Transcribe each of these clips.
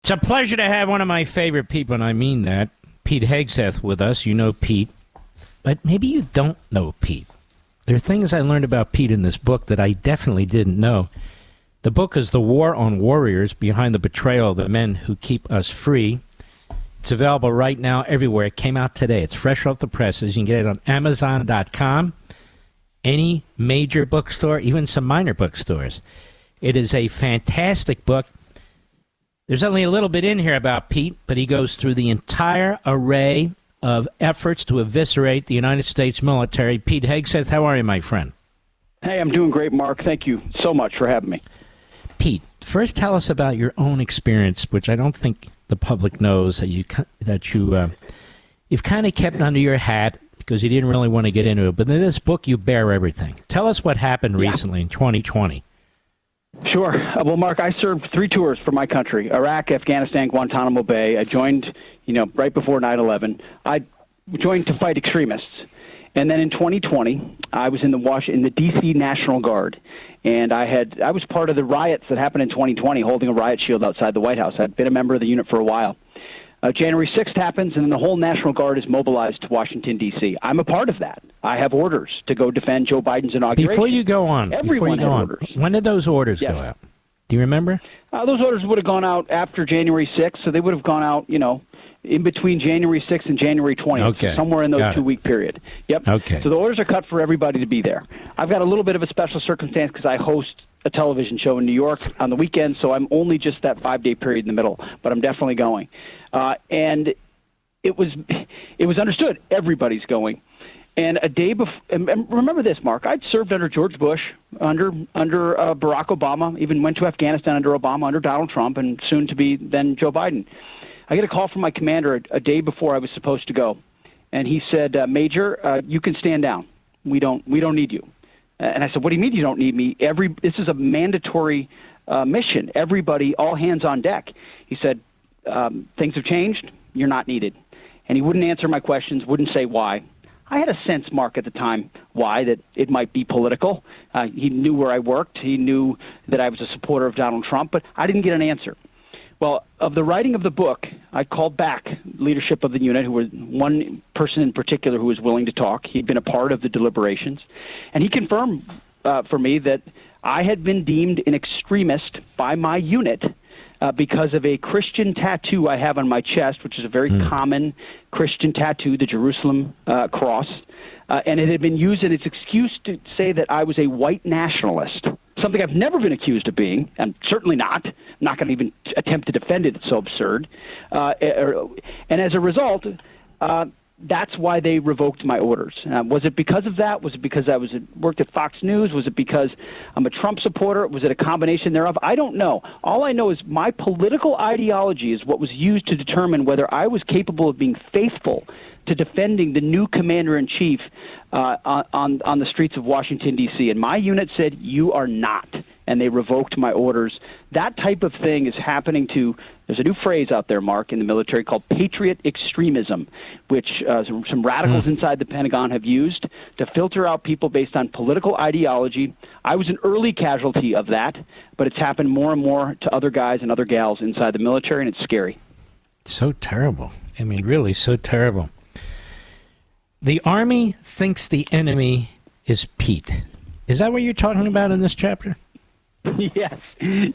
It's a pleasure to have one of my favorite people, and I mean that, Pete Hegseth, with us. You know Pete, but maybe you don't know Pete. There are things I learned about Pete in this book that I definitely didn't know. The book is The War on Warriors, Behind the Betrayal of the Men Who Keep Us Free. It's available right now everywhere. It came out today. It's fresh off the presses. You can get it on Amazon.com, any major bookstore, even some minor bookstores. It is a fantastic book. There's only a little bit in here about Pete, but he goes through the entire array of efforts to eviscerate the United States military. Pete Hegseth, how are you, my friend? Hey, I'm doing great, Mark. Thank you so much for having me. Pete, first tell us about your own experience, which I don't think the public knows, you've kind of kept under your hat because you didn't really want to get into it. But in this book, you bear everything. Tell us what happened recently in 2020. Sure. Well, Mark, I served 3 tours for my country: Iraq, Afghanistan, Guantanamo Bay. I joined, right before 9/11. I joined to fight extremists. And then in 2020, I was in the D.C. National Guard, and I was part of the riots that happened in 2020, holding a riot shield outside the White House. I'd been a member of the unit for a while. January 6th happens, and then the whole National Guard is mobilized to Washington, D.C. I'm a part of that. I have orders to go defend Joe Biden's inauguration. Before you go on, everyone had orders. When did those orders go out? Do you remember? Those orders would have gone out after January 6th, so they would have gone out, in between January 6th and January 20th, okay. Somewhere in those 2-week period. Yep. Okay. So the orders are cut for everybody to be there. I've got a little bit of a special circumstance because I host a television show in New York on the weekend, so I'm only just that 5-day period in the middle, but I'm definitely going. And it was understood everybody's going. And a day before, and remember this, Mark, I'd served under George Bush, under Barack Obama, even went to Afghanistan under Obama, under Donald Trump, and soon to be then Joe Biden. I get a call from my commander a day before I was supposed to go, and he said, "Major, you can stand down. We don't need you." And I said, "What do you mean you don't need me? This is a mandatory mission. Everybody, all hands on deck." He said, "Things have changed. You're not needed." And he wouldn't answer my questions, wouldn't say why. I had a sense, Mark, at the time, why, that it might be political. He knew where I worked. He knew that I was a supporter of Donald Trump, but I didn't get an answer. Well, of the writing of the book, I called back leadership of the unit, who was one person in particular who was willing to talk. He'd been a part of the deliberations, and he confirmed for me that I had been deemed an extremist by my unit because of a Christian tattoo I have on my chest, which is a very common Christian tattoo, the Jerusalem cross, and it had been used as its excuse to say that I was a white nationalist. Something I've never been accused of being, and certainly not. I'm not going to even attempt to defend it. It's so absurd. And as a result, that's why they revoked my orders. Was it because of that? Was it because I worked at Fox News? Was it because I'm a Trump supporter? Was it a combination thereof? I don't know. All I know is my political ideology is what was used to determine whether I was capable of being faithful to defending the new commander-in-chief on the streets of Washington, D.C. And my unit said, "You are not," and they revoked my orders. That type of thing is happening there's a new phrase out there, Mark, in the military called patriot extremism, which some radicals inside the Pentagon have used to filter out people based on political ideology. I was an early casualty of that, but it's happened more and more to other guys and other gals inside the military, and it's scary. So terrible. I mean, really so terrible. The Army thinks the enemy is Pete. Is that what you're talking about in this chapter? Yes. I mean,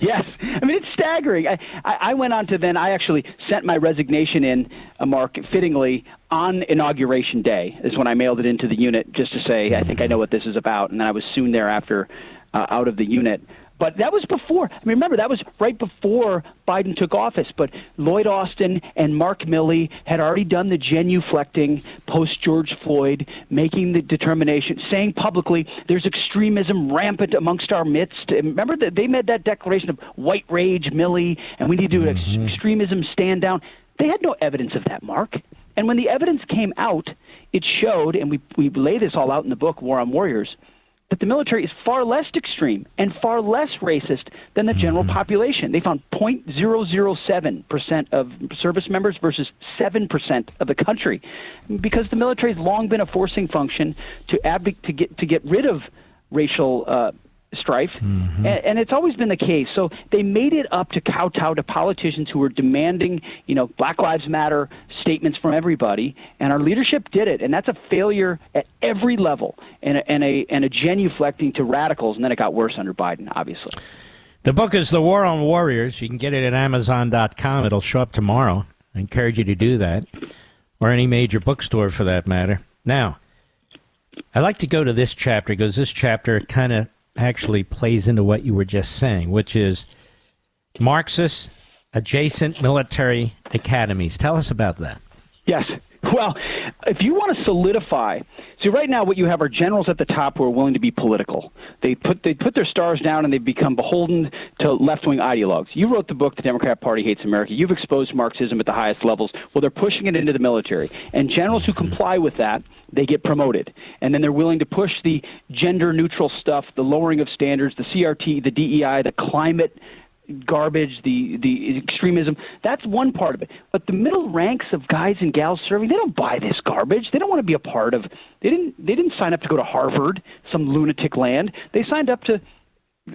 it's staggering. I went on to then, I actually sent my resignation in, Mark, fittingly, on Inauguration Day is when I mailed it into the unit just to say, I think I know what this is about. And then I was soon thereafter out of the unit. But that was before. I mean, remember, that was right before Biden took office. But Lloyd Austin and Mark Milley had already done the genuflecting post-George Floyd, making the determination, saying publicly there's extremism rampant amongst our midst. And remember that they made that declaration of white rage, Milley, and we need to do extremism stand down. They had no evidence of that, Mark. And when the evidence came out, it showed, and we lay this all out in the book, War on Warriors, that the military is far less extreme and far less racist than the general population. They found 0.007% of service members versus 7% of the country, because the military has long been a forcing function to get rid of racial strife, and it's always been the case. So they made it up to kowtow to politicians who were demanding, Black Lives Matter statements from everybody, and our leadership did it, and that's a failure at every level, and a genuflecting to radicals, and then it got worse under Biden, obviously. The book is The War on Warriors. You can get it at Amazon.com. It'll show up tomorrow. I encourage you to do that, or any major bookstore for that matter. Now, I like to go to this chapter because this chapter kind of actually plays into what you were just saying, which is Marxist adjacent military academies. Tell us about that. Yes. Well, if you want to solidify, see, right now what you have are generals at the top who are willing to be political. They put their stars down and they've become beholden to left-wing ideologues. You wrote the book, The Democrat Party Hates America. You've exposed Marxism at the highest levels. Well, they're pushing it into the military. And generals who comply with that, they get promoted. And then they're willing to push the gender-neutral stuff, the lowering of standards, the CRT, the DEI, the climate garbage, the extremism. That's one part of it. But the middle ranks of guys and gals serving, they don't buy this garbage. They don't want to be a part of. They didn't sign up to go to Harvard, some lunatic land. They signed up to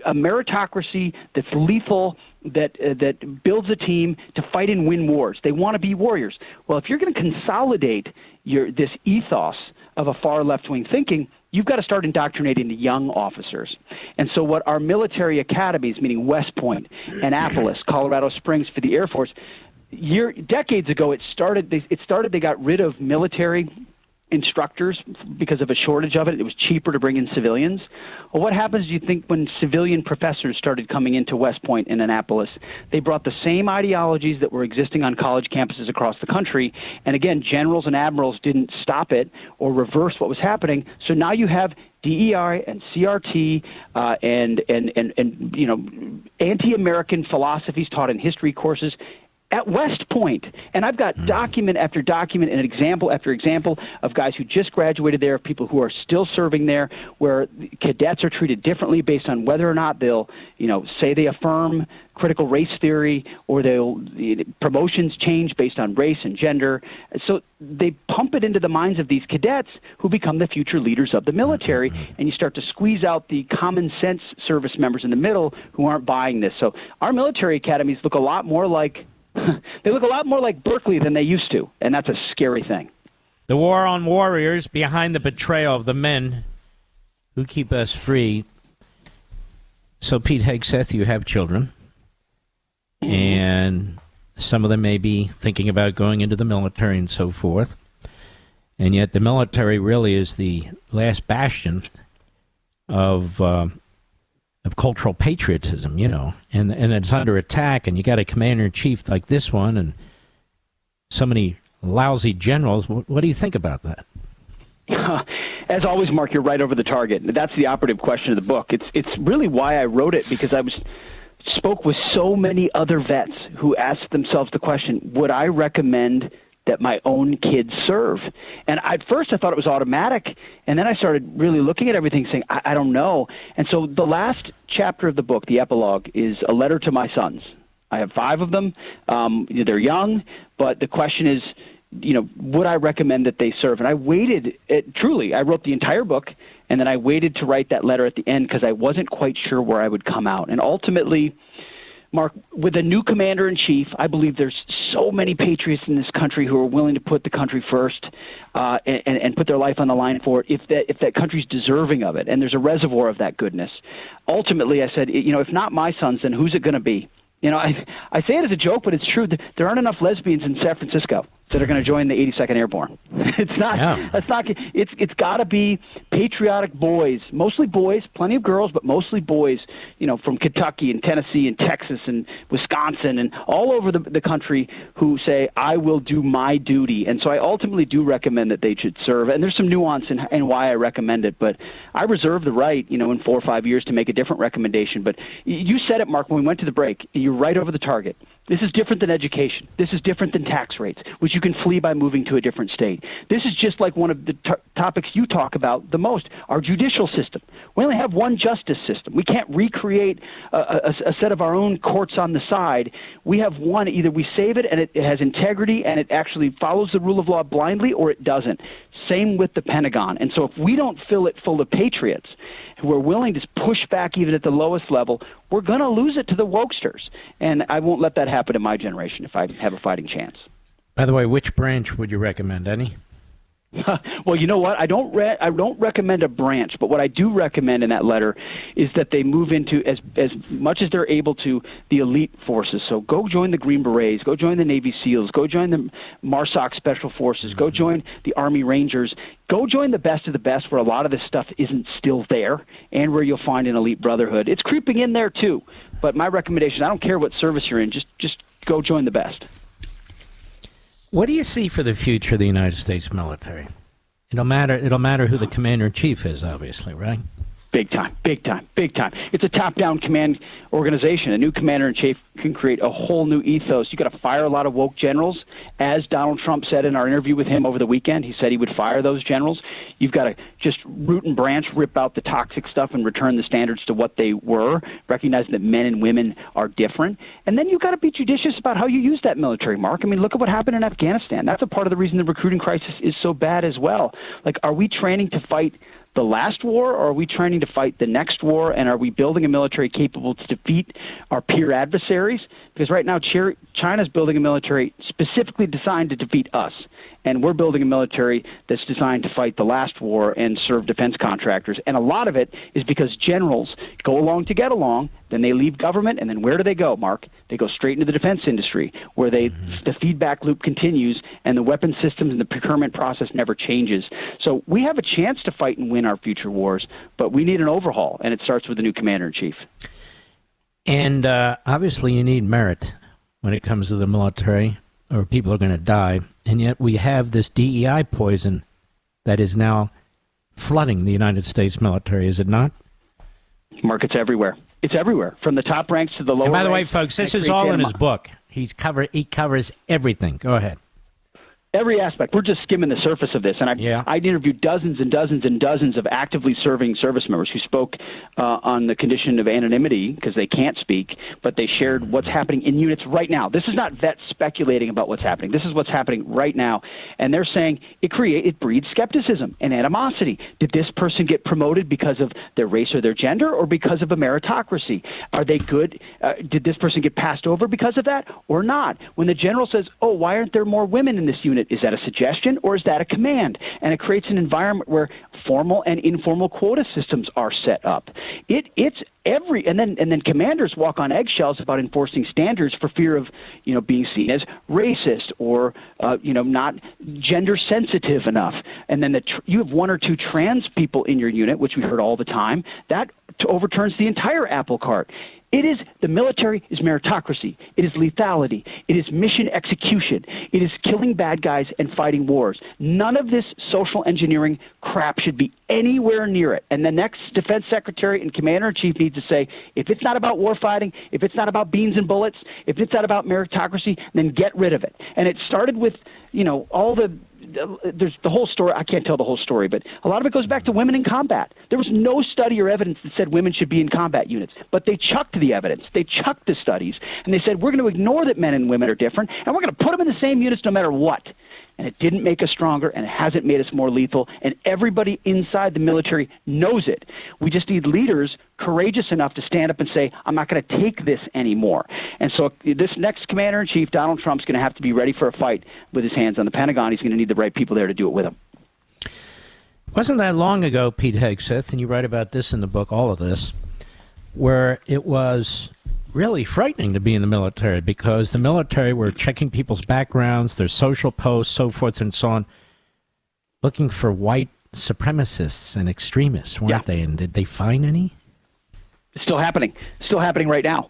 a meritocracy that's lethal, that builds a team to fight and win wars. They want to be warriors. Well, if you're going to consolidate this ethos of a far left-wing thinking, you've got to start indoctrinating the young officers. And so what our military academies, meaning West Point, Annapolis, Colorado Springs for the Air Force, decades ago they got rid of military instructors because of a shortage of it. It was cheaper to bring in civilians. Well, what happens, do you think, when civilian professors started coming into West Point and Annapolis? They brought the same ideologies that were existing on college campuses across the country. And again, generals and admirals didn't stop it or reverse what was happening. So now you have DEI and CRT and anti-American philosophies taught in history courses at West Point. And I've got document after document and example after example of guys who just graduated there, people who are still serving there, where cadets are treated differently based on whether or not they'll, say they affirm critical race theory, or promotions change based on race and gender. So they pump it into the minds of these cadets who become the future leaders of the military, and you start to squeeze out the common sense service members in the middle who aren't buying this. So our military academies look a lot more like Berkeley than they used to, and that's a scary thing. The War on Warriors, behind the betrayal of the men who keep us free. So, Pete Hegseth, you have children, and some of them may be thinking about going into the military and so forth, and yet the military really is the last bastion of cultural patriotism, and it's under attack, and you got a commander-in-chief like this one and so many lousy generals. What do you think about that? As always, Mark, you're right over the target. That's the operative question of the book. It's really why I wrote it, because I spoke with so many other vets who asked themselves the question, would I recommend that my own kids serve? And at first I thought it was automatic, and then I started really looking at everything saying, I don't know. And so the last chapter of the book, the epilogue, is a letter to my sons. I have 5 of them. They're young, but the question is, would I recommend that they serve? And I waited, I wrote the entire book, and then I waited to write that letter at the end because I wasn't quite sure where I would come out. And ultimately, Mark, with a new commander-in-chief, I believe there's so many patriots in this country who are willing to put the country first and put their life on the line for it if that country's deserving of it. And there's a reservoir of that goodness. Ultimately, I said, if not my sons, then who's it going to be? I say it as a joke, but it's true. There aren't enough lesbians in San Francisco that are going to join the 82nd Airborne. It's not. Yeah. That's not. It's got to be patriotic boys, mostly boys, plenty of girls, but mostly boys. From Kentucky and Tennessee and Texas and Wisconsin and all over the country who say, "I will do my duty." And so I ultimately do recommend that they should serve. And there's some nuance in why I recommend it, but I reserve the right, in 4 or 5 years to make a different recommendation. But you said it, Mark, when we went to the break. You're right over the target. This is different than education. This is different than tax rates, which you can flee by moving to a different state. This is just like one of the topics you talk about the most, our judicial system. We only have one justice system. We can't recreate a set of our own courts on the side. We have one. Either we save it and it has integrity and it actually follows the rule of law blindly, or it doesn't. Same with the Pentagon. And so if we don't fill it full of patriots, who are willing to push back even at the lowest level, we're going to lose it to the wokesters. And I won't let that happen in my generation if I have a fighting chance. By the way, which branch would you recommend? Any? Well, you know what? I don't recommend a branch, but what I do recommend in that letter is that they move into, as much as they're able to, the elite forces. So go join the Green Berets, go join the Navy SEALs, go join the MARSOC Special Forces, go join the Army Rangers, go join the best of the best where a lot of this stuff isn't still there and where you'll find an elite brotherhood. It's creeping in there too, but my recommendation, I don't care what service you're in, just go join the best. What do you see for the future of the United States military? It'll matter who the commander-in-chief is, obviously, right? Big time, big time, big time. It's a top-down command organization. A new commander-in-chief can create a whole new ethos. You got to fire a lot of woke generals. As Donald Trump said in our interview with him over the weekend, he said he would fire those generals. You've got to just root and branch, rip out the toxic stuff and return the standards to what they were, recognizing that men and women are different. And then you've got to be judicious about how you use that military, Mark. I mean, look at what happened in Afghanistan. That's a part of the reason the recruiting crisis is so bad as well. Like, are we training to fight the last war, or are we training to fight the next war, and are we building a military capable to defeat our peer adversaries? Because right now China's building a military specifically designed to defeat us, and we're building a military that's designed to fight the last war and serve defense contractors. And a lot of it is because generals go along to get along, then they leave government, and then where do they go, Mark? They go straight into the defense industry, where the feedback loop continues, and the weapon systems and the procurement process never changes. So we have a chance to fight and win our future wars, but we need an overhaul, and it starts with the new commander-in-chief. And obviously you need merit when it comes to the military, or people are going to die. And yet we have this DEI poison that is now flooding the United States military, is it not? Mark, it's everywhere. It's everywhere, from the top ranks to the lower ranks. And by the way, folks, this is all in his book. He covers everything. Go ahead. Every aspect. We're just skimming the surface of this. And I interviewed dozens and dozens and dozens of actively serving service members who spoke on the condition of anonymity because they can't speak, but they shared what's happening in units right now. This is not vets speculating about what's happening. This is what's happening right now. And they're saying it breeds skepticism and animosity. Did this person get promoted because of their race or their gender, or because of a meritocracy? Are they good? Did this person get passed over because of that or not? When the general says, oh, why aren't there more women in this unit? Is that a suggestion or is that a command? And it creates an environment where formal and informal quota systems are set up. It's and then commanders walk on eggshells about enforcing standards for fear of being seen as racist or not gender sensitive enough. And then you have one or two trans people in your unit, which we heard all the time. That overturns the entire apple cart. The military is meritocracy. It is lethality. It is mission execution. It is killing bad guys and fighting wars. None of this social engineering crap should be anywhere near it. And the next defense secretary and commander-in-chief needs to say, if it's not about war fighting, if it's not about beans and bullets, if it's not about meritocracy, then get rid of it. And it started with, there's the whole story. I can't tell the whole story, but a lot of it goes back to women in combat. There was no study or evidence that said women should be in combat units, but they chucked the evidence. They chucked the studies, and they said, we're going to ignore that men and women are different, and we're going to put them in the same units no matter what. And it didn't make us stronger, and it hasn't made us more lethal, and everybody inside the military knows it. We just need leaders courageous enough to stand up and say, I'm not going to take this anymore. And so this next commander-in-chief, Donald Trump's going to have to be ready for a fight with his hands on the Pentagon. He's going to need the right people there to do it with him. Wasn't that long ago, Pete Hegseth, and you write about this in the book, all of this, where it was really frightening to be in the military because the military were checking people's backgrounds, their social posts, so forth and so on, looking for white supremacists and extremists, weren't they? And did they find any? It's still happening. Still happening right now.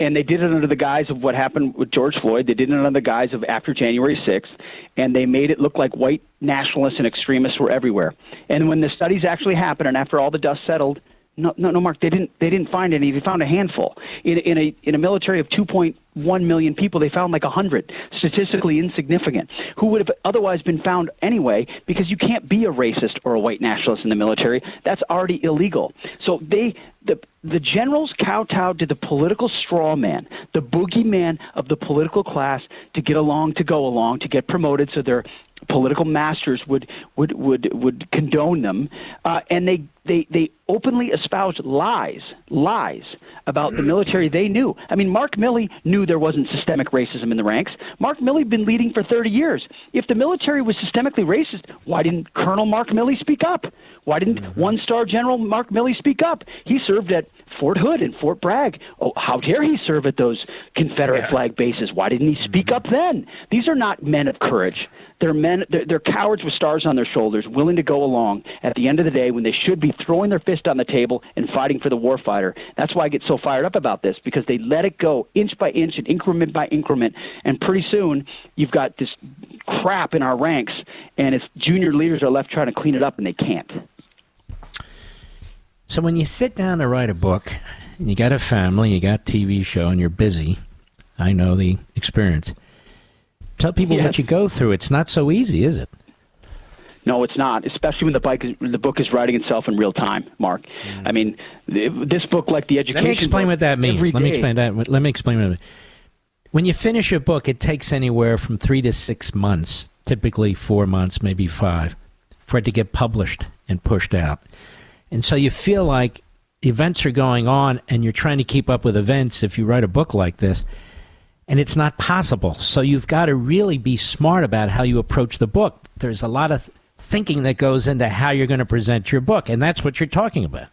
And they did it under the guise of what happened with George Floyd. They did it under the guise of after January 6th, and they made it look like white nationalists and extremists were everywhere. And when the studies actually happened, and after all the dust settled, No, Mark. They didn't find any. They found a handful. In a military of 2.1 million people, they found like 100, statistically insignificant, who would have otherwise been found anyway, because you can't be a racist or a white nationalist in the military. That's already illegal. So the generals kowtowed to the political straw man, the boogeyman of the political class, to get along, to go along, to get promoted, so their political masters would condone them, and they openly espoused lies about the military they knew. I mean, Mark Milley knew there wasn't systemic racism in the ranks. Mark Milley had been leading for 30 years. If the military was systemically racist, why didn't Colonel Mark Milley speak up? Why didn't one-star General Mark Milley speak up? He served at Fort Hood and Fort Bragg. Oh, how dare he serve at those Confederate flag bases? Why didn't he speak up then? These are not men of courage. They're men. They're cowards with stars on their shoulders, willing to go along at the end of the day when they should be throwing their fist on the table and fighting for the warfighter. That's why I get so fired up about this, because they let it go inch by inch and increment by increment, and pretty soon you've got this crap in our ranks, and it's junior leaders are left trying to clean it up, and they can't. So when you sit down to write a book, and you got a family, you got a TV show, and you're busy, I know the experience. Tell people what you go through. It's not so easy, is it? No, it's not, especially when the book is writing itself in real time, Mark. I mean, this book, like the education Let me explain what that means. Let me explain what it means. When you finish a book, it takes anywhere from 3 to 6 months, typically 4 months, maybe 5, for it to get published and pushed out. And so you feel like events are going on and you're trying to keep up with events if you write a book like this. And it's not possible. So you've got to really be smart about how you approach the book. There's a lot of thinking that goes into how you're going to present your book, and that's what you're talking about.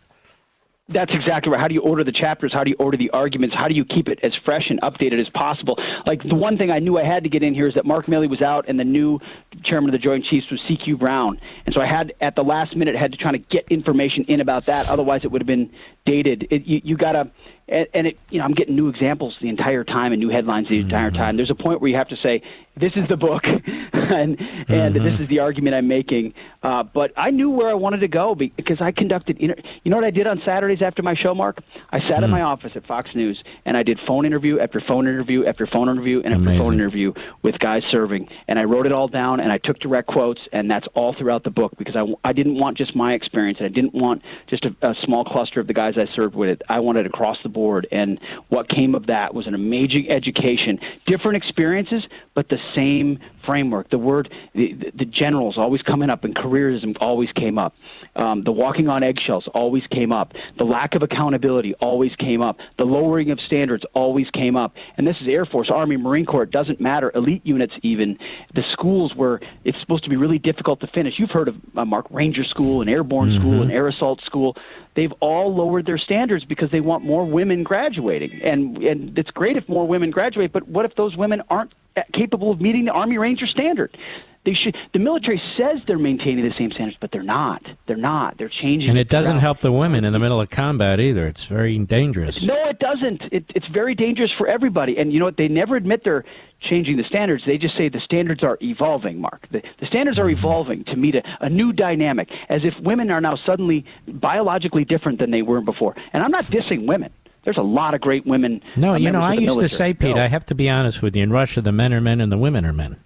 That's exactly right. How do you order the chapters? How do you order the arguments? How do you keep it as fresh and updated as possible? Like, the one thing I knew I had to get in here is that Mark Milley was out and the new chairman of the Joint Chiefs was C.Q. Brown. And so I had, at the last minute, had to try to get information in about that. Otherwise, it would have been dated. You got to... And it, I'm getting new examples the entire time and new headlines the entire time. There's a point where you have to say, this is the book, and this is the argument I'm making. But I knew where I wanted to go because I conducted, you know what I did on Saturdays after my show, Mark? I sat in my office at Fox News, and I did phone interview after phone interview after phone interview and after phone interview with guys serving. And I wrote it all down, and I took direct quotes, and that's all throughout the book because I didn't want just my experience, and I didn't want just a small cluster of the guys I served with it. I wanted across the board, and what came of that was an amazing education, different experiences, but the same framework. The generals always coming up, and careerism always came up. The walking on eggshells always came up. The lack of accountability always came up. The lowering of standards always came up. And this is Air Force, Army, Marine Corps. It doesn't matter. Elite units even. The schools where it's supposed to be really difficult to finish. You've heard of Mark, Ranger School and Airborne School and Air Assault School. They've all lowered their standards because they want more women graduating. And it's great if more women graduate, but what if those women aren't capable of meeting the Army Ranger standard? They should. The military says they're maintaining the same standards, but they're not. They're not. They're changing. And it doesn't help the women in the middle of combat either. It's very dangerous. No, it doesn't. It's very dangerous for everybody. And you know what? They never admit they're changing the standards. They just say the standards are evolving, Mark. The standards are evolving to meet a new dynamic, as if women are now suddenly biologically different than they were before. And I'm not dissing women. There's a lot of great women. No, I used to say, Pete, I have to be honest with you, in Russia, the men are men and the women are men.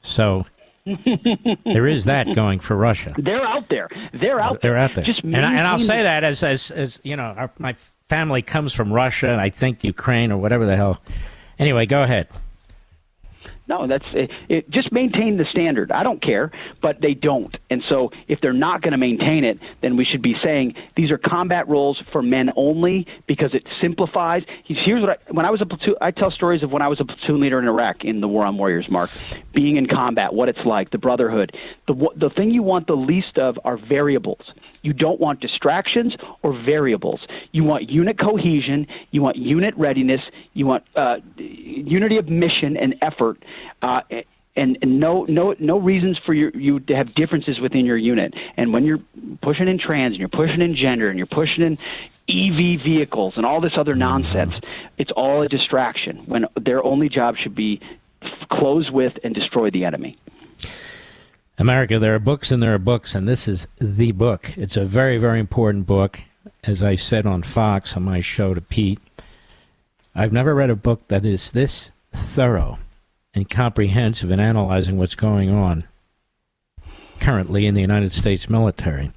So there is that going for Russia. They're out there. They're out there. Just and I'll say that as my family comes from Russia, and I think Ukraine or whatever the hell. Anyway, go ahead. No, that's it. Just maintain the standard. I don't care, but they don't. And so if they're not going to maintain it, then we should be saying these are combat roles for men only because it simplifies. Here's what when I was a platoon, I tell stories of when I was a platoon leader in Iraq in the War on Warriors, Mark, being in combat, what it's like, the brotherhood. The thing you want the least of are variables. You don't want distractions or variables. You want unit cohesion. You want unit readiness. You want unity of mission and effort, and no reasons for you to have differences within your unit. And when you're pushing in trans and you're pushing in gender and you're pushing in EV vehicles and all this other nonsense, it's all a distraction when their only job should be close with and destroy the enemy. America, there are books and there are books, and this is the book. It's a very, very important book. As I said on Fox on my show to Pete, I've never read a book that is this thorough and comprehensive in analyzing what's going on currently in the United States military.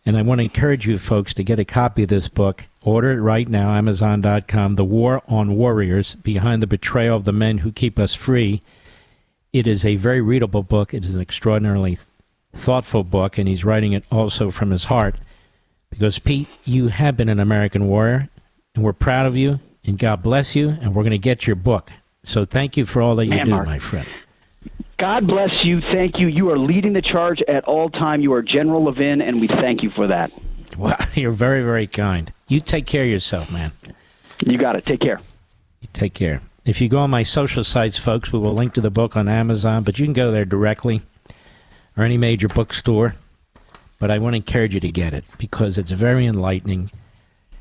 And I want to encourage you folks to get a copy of this book. Order it right now, Amazon.com, The War on Warriors, Behind the Betrayal of the Men Who Keep Us Free. It is a very readable book. It is an extraordinarily thoughtful book, and he's writing it also from his heart. Because, Pete, you have been an American warrior, and we're proud of you, and God bless you, and we're going to get your book. So thank you for all that you do, Mark. my friend. God bless you. Thank you. You are leading the charge at all time. You are General Levin, and we thank you for that. Well, you're very, very kind. You take care of yourself, man. You got it. Take care. You take care. If you go on my social sites, folks, we will link to the book on Amazon, but you can go there directly or any major bookstore. But I want to encourage you to get it because it's very enlightening.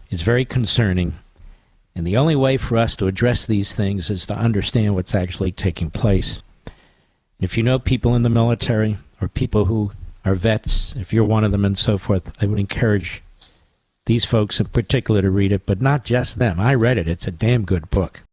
It's very concerning. And the only way for us to address these things is to understand what's actually taking place. If you know people in the military or people who are vets, if you're one of them and so forth, I would encourage these folks in particular to read it, but not just them. I read it. It's a damn good book.